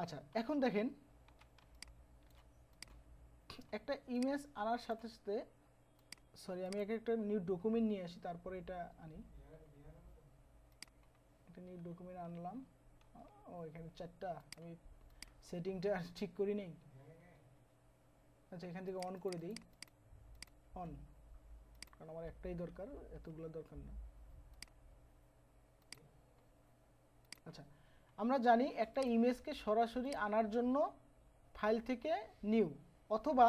আচ্ছা এখন দেখেন একটা ইমেজ আনার সাথে সাথে সরি আমি একটা নিউ ডকুমেন্ট নিয়ে আসি তারপরে এটা আনি। একটা নিউ ডকুমেন্ট আনলাম। ও এখানে 4টা আমি সেটিংটা ঠিক করি নেই। আচ্ছা এখান থেকে অন করে দিই, অন, কারণ আমার একটাই দরকার, এতগুলো দরকার না। আচ্ছা আমরা জানি একটা ইমেজকে সরাসরি আনার জন্য ফাইল থেকে নিউ অথবা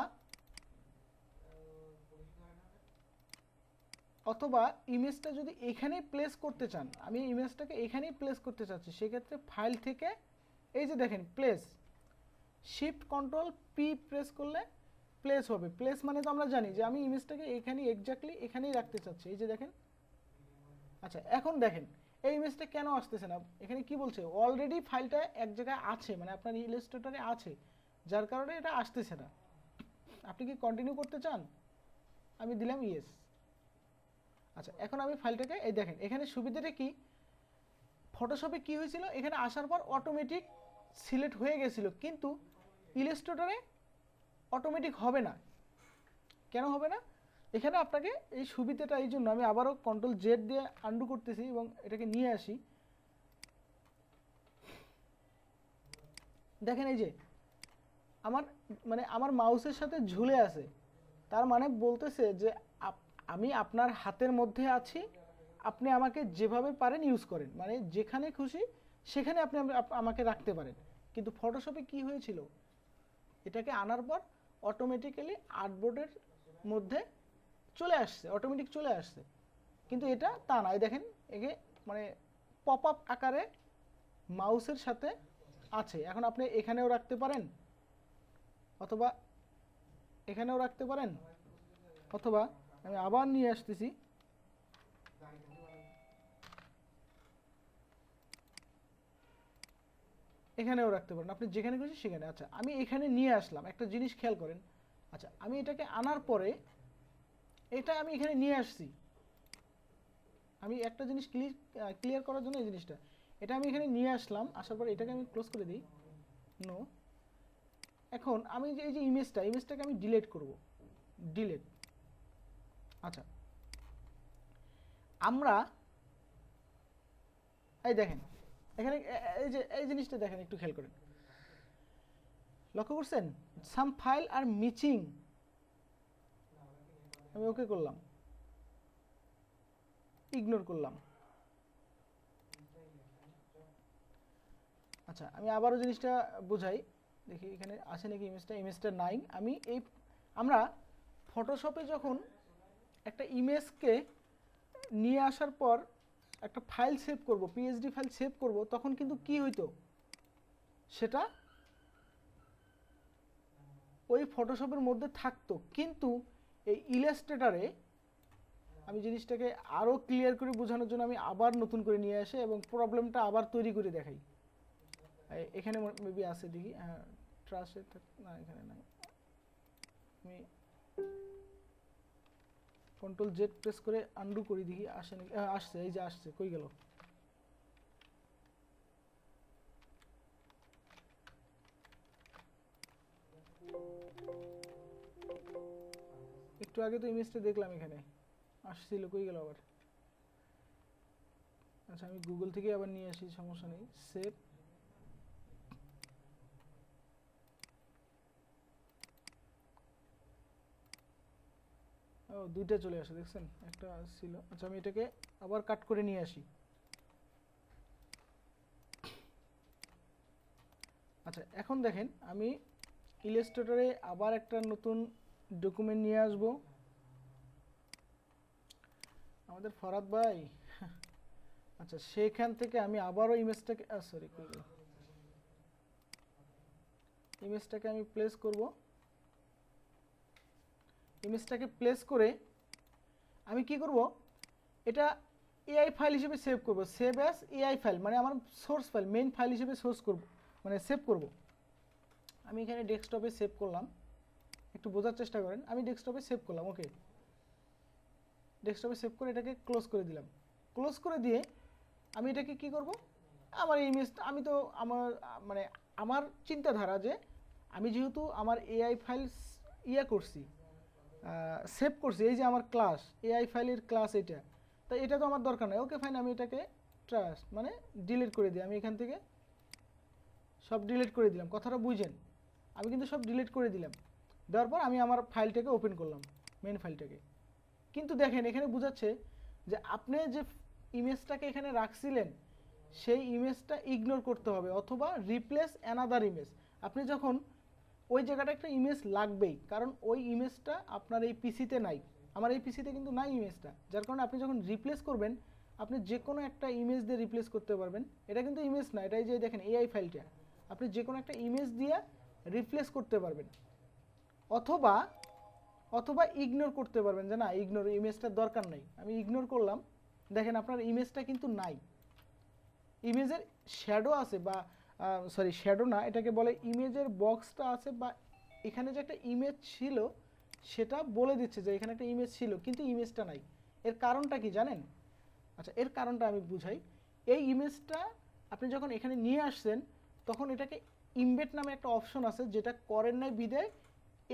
অথবা ইমেজটা যদি এখানেই প্লেস করতে চান, আমি ইমেজটাকে এখানেই প্লেস করতে চাচ্ছি, সেক্ষেত্রে ফাইল থেকে এই যে দেখেন place, shift control P press করলে প্লেস হবে। প্লেস মানে তো আমরা জানি যে আমি ইমেজটাকে এখানেই এক্স্যাক্টলি এখানেই রাখতে চাচ্ছি, এই যে দেখেন। আচ্ছা এখন দেখেন এই ইমেজটা কেন আসতেছে না, এখানে কি বলছে অলরেডি ফাইলটা এক জায়গায় আছে, মানে আপনার ইলাস্ট্রেটরে আছে, যার কারণে এটা আসতেছে না। আপনি কি কন্টিনিউ করতে চান? আমি দিলাম ইয়েস। আচ্ছা এখন আমি ফাইলটাকে এই দেখেন এখানে সুবিধাটা কি, ফটোশপে কি হয়েছিল এখানে আসার পর অটোমেটিক সিলেক্ট হয়ে গেছিল, কিন্তু ইলাস্ট্রেটরে অটোমেটিক হবে না। কেন হবে না? এখানে আপনাকে এই সুবিধাটা, এই জন্য আমি আবারও কন্ট্রোল জেড দিয়ে আন্ডু করতেছি এবং এটাকে নিয়ে আসি। দেখেন এই যে আমার মানে আমার মাউসের সাথে ঝুলে আছে, তার মানে বলতেছে যে আমি আপনার হাতের মধ্যে আছি, আপনি আমাকে যেভাবে পারেন ইউজ করেন, মানে যেখানে খুশি সেখানে আপনি আমাকে রাখতে পারেন। কিন্তু ফটোশপে কি হয়েছিল, এটাকে আনার পর অটোমেটিক্যালি আর্টবোর্ডের মধ্যে চলে আসছে, অটোমেটিক চলে আসছে, কিন্তু এটা তা নয়। দেখেন একে মানে পপ আপ আকারে মাউসের সাথে আছে। এখন আপনি এখানেও রাখতে পারেন অথবা এখানেও রাখতে পারেন, অথবা আমি আবার নিয়ে আসতেছি, এখানেও রাখতে পারেন, আপনি যেখানে খুশি সেখানে। আচ্ছা আমি এখানে নিয়ে আসলাম, একটা জিনিস খেয়াল করেন। আচ্ছা আমি এটাকে আনার পরে এটা আমি এখানে নিয়ে আসছি, আমি একটা জিনিস ক্লিয়ার করার জন্য এই জিনিসটা, এটা আমি এখানে নিয়ে আসলাম, আসার পরে এটাকে আমি ক্লোজ করে দিই, নো। এখন আমি যে এই যে ইমেজটাকে আমি ডিলিট করব, ডিলিট। আচ্ছা আমরা এই দেখেন এখানে এই যে এই জিনিসটা দেখেন, একটু খেয়াল করেন, লক্ষ্য করছেন সাম ফাইল আর মিচিং। আমি ওকে করলাম, ইগনোর করলাম। আচ্ছা আমি আবারও জিনিসটা বোঝাই, দেখি এখানে আছে নাকি ইমেজটা নাই। আমি আমরা ফটোশপে যখন একটা ইমেজকে নিয়ে আসার পর একটা ফাইল সেভ করব, পিএসডি ফাইল সেভ করব, তখন কিন্তু কি হইতো, সেটা ওই ফটোশপের মধ্যে থাকতো। কিন্তু এই ইলাস্ট্রেটরে আমি জিনিসটাকে আরও ক্লিয়ার করে বোঝানোর জন্য আমি আবার নতুন করে নিয়ে আসি এবং প্রবলেমটা আবার তৈরি করে দেখাই। এখানে মেবি আছে, দেখি ট্রাসে না, এখানে নাই। আমি কন্ট্রোল জেড প্রেস করে আন্ডু করি, দেখি আসে নাকি। আসছে, এই যে আসছে, কই গেল? একটু আগে তো ইমেজটা দেখলাম এখানে আসছিল, কই গেল আবার? আচ্ছা আমি গুগল থেকে আবার নিয়ে আসি, সমস্যা নেই। সেভ, ও দুইটা চলে আসে, দেখছেন একটা ছিল। আচ্ছা আমি এটাকে আবার কাট করে নিয়ে আসি। আচ্ছা এখন দেখেন আমি ইলাস্ট্রেটরে আবার একটা নতুন ডকুমেন্ট নিয়ে আসব। আমাদের ফরাদ ভাই, আচ্ছা সেখান থেকে আমি আবারও ইমেজটাকে সরি ইমেজটাকে আমি প্লেস করব। ইমেজটাকে প্লেস করে আমি কি করব, এটা এআই ফাইল হিসেবে সেভ করব, সেভ অ্যাজ এআই ফাইল, মানে আমার সোর্স ফাইল, মেইন ফাইল হিসেবে সোর্স করব, মানে সেভ করব। আমি এখানে ডেস্কটপে সেভ করলাম, একটু বোঝার চেষ্টা করেন। আমি ডেস্কটপে সেভ করলাম, ওকে, ডেস্কটপে সেভ করে এটাকে ক্লোজ করে দিলাম। ক্লোজ করে দিয়ে আমি এটাকে কি করব, আমার ইমেজ, আমি তো আমার মানে আমার চিন্তাধারা যে আমি যেহেতু আমার এআই ফাইল করছি, সেভ করছি, এই যে আমার ক্লাস এআই ফাইলের ক্লাস এটা, তো এটা তো আমার দরকার নেই। ওকে ফাইন, আমি এটাকে ট্রাস্ট মানে ডিলিট করে দিই। আমি এখান থেকে সব ডিলিট করে দিলাম, কথাটা বুঝেন। আমি কিন্তু সব ডিলিট করে দিলাম, দেওয়ার পর আমি আমার ফাইলটাকে ওপেন করলাম, মেন ফাইলটাকে। কিন্তু দেখেন এখানে বোঝাচ্ছে যে আপনি যে ইমেজটাকে এখানে রাখছিলেন সেই ইমেজটা ইগনোর করতে হবে, অথবা রিপ্লেস অ্যানাদার ইমেজ। আপনি যখন ওই জায়গাটা একটা ইমেজ লাগবেই, কারণ ওই ইমেজটা আপনার এই পিসিতে নাই, আমার এই পিসিতে কিন্তু নাই ইমেজটা, যার কারণে আপনি যখন রিপ্লেস করবেন আপনি যে কোনো একটা ইমেজ দিয়ে রিপ্লেস করতে পারবেন। এটা কিন্তু ইমেজ না, এটাই যে দেখেন এআই ফাইলটা, আপনি যে কোনো একটা ইমেজ দিয়ে রিপ্লেস করতে পারবেন, অথবা অথবা ইগনোর করতে পারবেন যে না ইগনোর, ইমেজটার দরকার নাই, আমি ইগনোর করলাম। দেখেন আপনার ইমেজটা কিন্তু নাই, ইমেজের শ্যাডো আছে, বা সরি শ্যাডো না, এটাকে বলে ইমেজের বক্সটা আছে, বা এখানে যে একটা ইমেজ ছিল সেটা বলে দিচ্ছে যে এখানে একটা ইমেজ ছিল, কিন্তু ইমেজটা নাই। এর কারণটা কি জানেন? আচ্ছা, এর কারণটা আমি বুঝাই। এই ইমেজটা আপনি যখন এখানে নিয়ে আসছেন তখন এটাকে ইমবেড নামে একটা অপশন আছে, যেটা করেন নাই বিদায়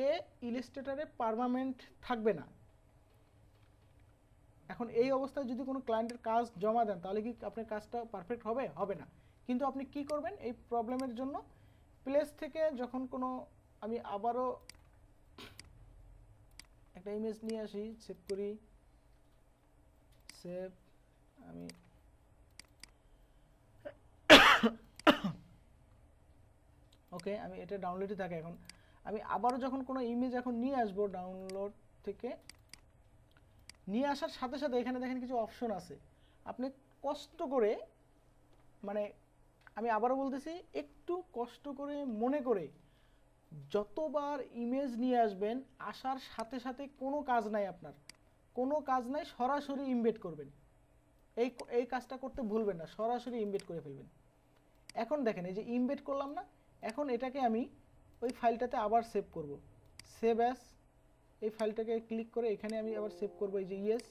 এ ইলাস্ট্রেটরে পার্মানেন্ট থাকবে না। এখন এই অবস্থায় যদি কোনো ক্লায়েন্টের কাজ জমা দেন তাহলে কি আপনার কাজটা পারফেক্ট হবে? হবে না। কিন্তু আপনি কি করবেন এই প্রবলেমের জন্য? প্লেস থেকে যখন কোনো, আমি আবারও একটা ইমেজ নিয়ে আসি, সেভ করি, সেভ, আমি ওকে, আমি এটা ডাউনলোডে থাকে। এখন আমি আবারও যখন কোনো ইমেজ এখন নিয়ে আসবো ডাউনলোড থেকে, নিয়ে আসার সাথে সাথে এখানে দেখেন কিছু অপশন আছে, আপনি কষ্ট করে, মানে আমি আবারও বলতেছি, একটু কষ্ট করে মনে করে যতবার ইমেজ নিয়ে আসবেন, আসার সাথে সাথে কোনো কাজ নাই, আপনার কোনো কাজ নাই, সরাসরি ইমবেড করবেন। এই এই কাজটা করতে ভুলবেন না, সরাসরি ইমবেড করে ফেলবেন। এখন দেখেন এই যে ইমবেড করলাম না, এখন এটাকে আমি ওই ফাইলটাতে আবার সেভ করব, সেভ অ্যাস, এই ফাইলটাকে ক্লিক করে এখানে আমি আবার সেভ করব, এই যে ইয়েস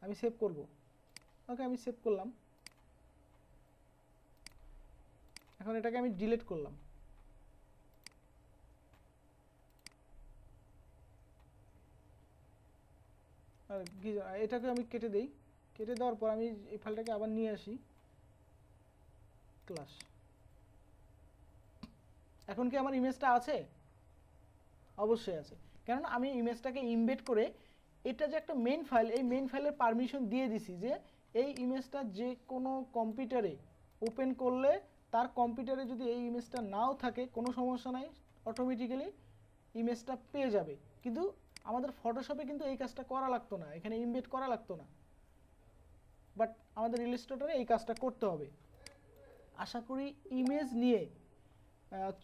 আমি সেভ করব। ওকে, আমি সেভ করলাম। এখন এটাকে আমি ডিলিট করলাম। আর কি, এটাকে আমি কেটে দেই, কেটে দেওয়ার পর আমি এই ফাইলটাকে আবার নিয়ে আসি ক্লাস। এখন কি আমার ইমেজটা আছে? অবশ্যই আছে, কারণ আমি ইমেজটাকে ইমবেড করে, এটা যে একটা মেইন ফাইল, এই মেইন ফাইলের পারমিশন দিয়ে দিছি যে এই ইমেজটা যে কোনো কম্পিউটারে ওপেন করলে, তার কম্পিউটারে যদি এই ইমেজটা নাও থাকে কোনো সমস্যা নাই, অটোমেটিক্যালি ইমেজটা পেয়ে যাবে। কিন্তু আমাদের ফটোশপে কিন্তু এই কাজটা করা লাগতো না, এখানে ইমবেড করা লাগতো না, বাট আমাদের ইলাস্ট্রেটরে এই কাজটা করতে হবে। আশা করি ইমেজ নিয়ে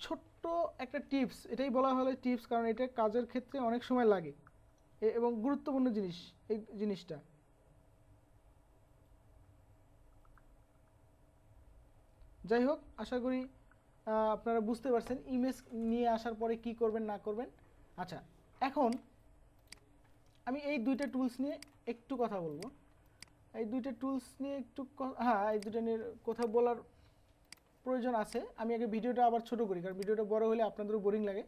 ছোট্ট একটা টিপস, এটাই বলা হলো টিপস, কারণ এটা কাজের ক্ষেত্রে অনেক সময় লাগে এবং গুরুত্বপূর্ণ জিনিস এই জিনিসটা। যাই হোক, আশা করি আপনারা বুঝতে পারছেন ইমেজ নিয়ে আসার পরে কি করবেন না করবেন। আচ্ছা, এখন আমি এই দুইটা টুলস নিয়ে একটু কথা বলবো। এই দুইটা টুলস নিয়ে একটু, হ্যাঁ এই দুটো নিয়ে কথা বলার প্রয়োজন আছে। আমি আগে ভিডিওটা আবার ছোট করি, কারণ ভিডিওটা বড় হলে আপনাদেরও বোরিং লাগে।